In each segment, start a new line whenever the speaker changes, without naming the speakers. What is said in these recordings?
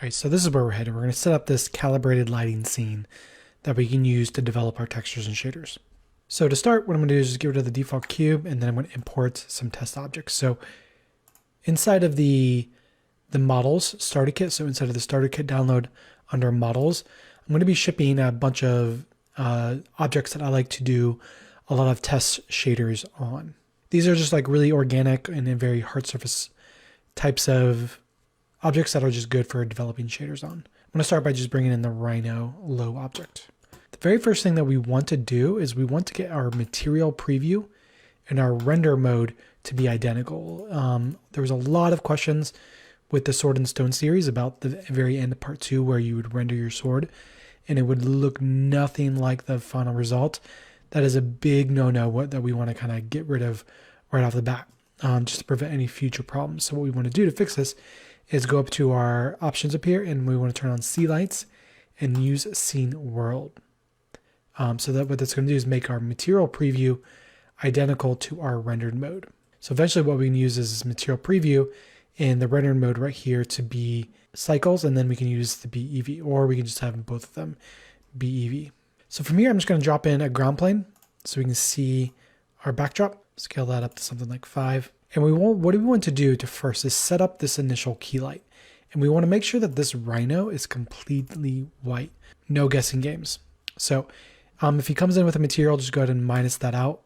Right, so this is where we're headed. We're going to set up this calibrated lighting scene that we can use to develop our textures and shaders. So to start, what I'm going to do is just get rid of the default cube, and then I'm going to import some test objects. So inside of the models starter kit, so inside of the starter kit download under models, I'm going to be shipping a bunch of objects that I like to do a lot of test shaders on. These are just like really organic and very hard surface types of objects that are just good for developing shaders on. I'm going to start by just bringing in the Rhino low object. The very first thing that we want to do is we want to get our material preview and our render mode to be identical. There was a lot of questions with the Sword and Stone series about the very end of part 2 where you would render your sword and it would look nothing like the final result. That is a big no-no that we want to kind of get rid of right off the bat, just to prevent any future problems. So what we want to do to fix this is go up to our options up here and we want to turn on C lights and use scene world. So that what that's going to do is make our material preview identical to our rendered mode. So eventually what we can use is this material preview in the rendered mode right here to be cycles, and then we can use the BEV, or we can just have both of them BEV. So from here, I'm just going to drop in a ground plane so we can see our backdrop. Scale that up to something like 5. And what we want to do to first is set up this initial key light. And we want to make sure that this Rhino is completely white. No guessing games. So if he comes in with a material, just go ahead and minus that out.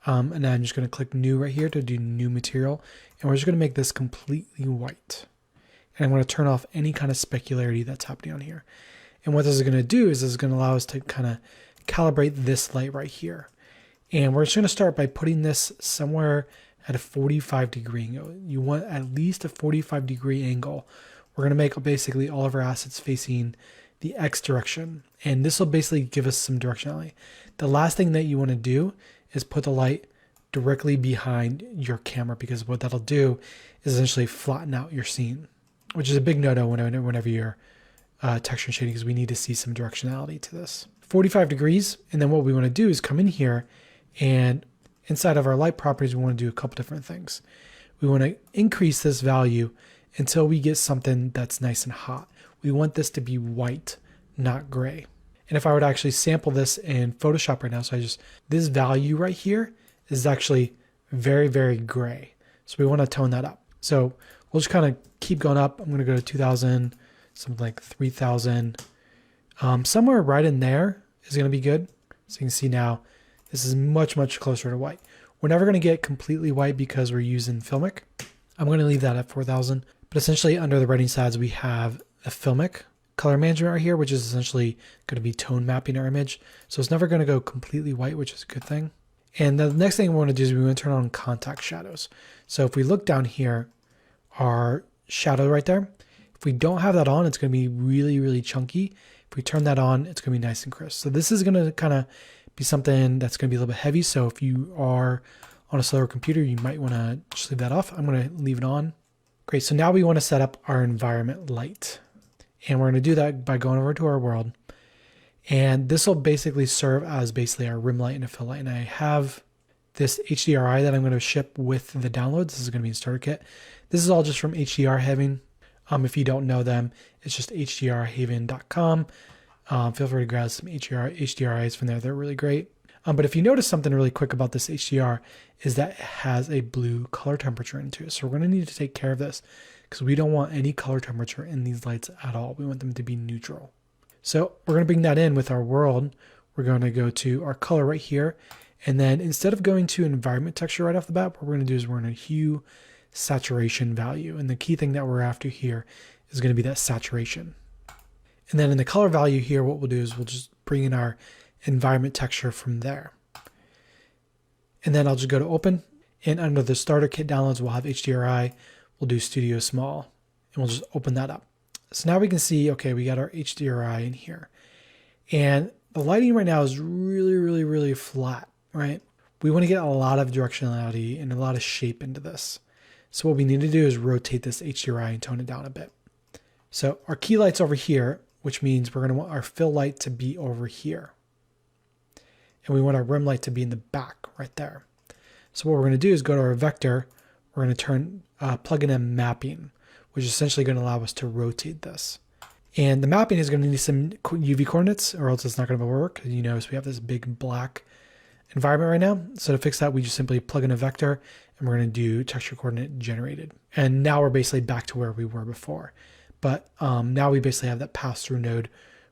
And then I'm just going to click new right here to do new material. And we're just going to make this completely white. And I'm going to turn off any kind of specularity that's happening on here. And what this is going to do is this is going to allow us to kind of calibrate this light right here. And we're just going to start by putting this somewhere at a 45-degree angle. You want at least a 45-degree angle. We're going to make basically all of our assets facing the X direction. And this will basically give us some directionality. The last thing that you want to do is put the light directly behind your camera, because what that'll do is essentially flatten out your scene, which is a big no-no whenever you're texture shading, because we need to see some directionality to this. 45 degrees, and then what we want to do is come in here, and inside of our light properties, we want to do a couple different things. We want to increase this value until we get something that's nice and hot. We want this to be white, not gray. And if I were to actually sample this in Photoshop right now, so this value right here is actually very, very gray. So we want to tone that up. So we'll just kind of keep going up. I'm going to go to 2000, something like 3000. Somewhere right in there is going to be good. So you can see now, this is much, much closer to white. We're never going to get completely white because we're using Filmic. I'm going to leave that at 4000. But essentially under the writing sides, we have a Filmic color management right here, which is essentially going to be tone mapping our image. So it's never going to go completely white, which is a good thing. And the next thing we want to do is we want to turn on contact shadows. So if we look down here, our shadow right there, if we don't have that on, it's going to be really, really chunky. If we turn that on, it's going to be nice and crisp. So this is going to kind of be something that's going to be a little bit heavy. So if you are on a slower computer, you might want to just leave that off. I'm going to leave it on. Great. So now we want to set up our environment light. And we're going to do that by going over to our world. And this will basically serve as basically our rim light and a fill light. And I have this HDRI that I'm going to ship with the downloads. This is going to be in starter kit. This is all just from HDR Haven. If you don't know them, it's just hdrhaven.com. Feel free to grab some HDRIs from there. They're really great. But if you notice something really quick about this HDR is that it has a blue color temperature into it. So we're going to need to take care of this because we don't want any color temperature in these lights at all. We want them to be neutral. So we're going to bring that in with our world. We're going to go to our color right here. And then instead of going to environment texture right off the bat, what we're going to do is we're going to hue saturation value. And the key thing that we're after here is going to be that saturation. And then in the color value here, what we'll do is we'll just bring in our environment texture from there. And then I'll just go to open, and under the starter kit downloads, we'll have HDRI. We'll do Studio Small, and we'll just open that up. So now we can see, okay, we got our HDRI in here. And the lighting right now is really, really, really flat, right? We want to get a lot of directionality and a lot of shape into this. So what we need to do is rotate this HDRI and tone it down a bit. So our key light's over here, which means we're going to want our fill light to be over here. And we want our rim light to be in the back right there. So what we're going to do is go to our vector. We're going to plug in a mapping. which is essentially going to allow us to rotate this. And the mapping is going to need some UV coordinates, or else it's not going to work. You notice we have this big black environment right now. So to fix that, we just simply plug in a vector and we're going to do texture coordinate generated. And now we're basically back to where we were before. But now we basically have that pass-through node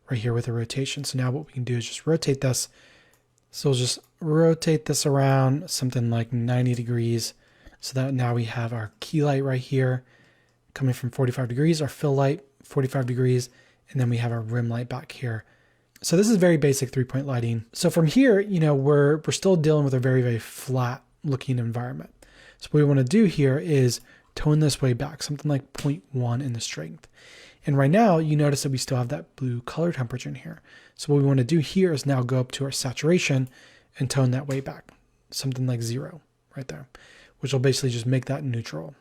right here with a rotation. So now what we can do is just rotate this. So we'll just rotate this around something like 90 degrees. So that now we have our key light right here coming from 45 degrees, our fill light 45 degrees, and then we have our rim light back here. So this is very basic 3-point lighting. So from here, we're still dealing with a very, very flat looking environment. So what we want to do here is tone this way back, something like 0.1 in the strength. And right now you notice that we still have that blue color temperature in here. So what we want to do here is now go up to our saturation and tone that way back, something like 0 right there, which will basically just make that neutral.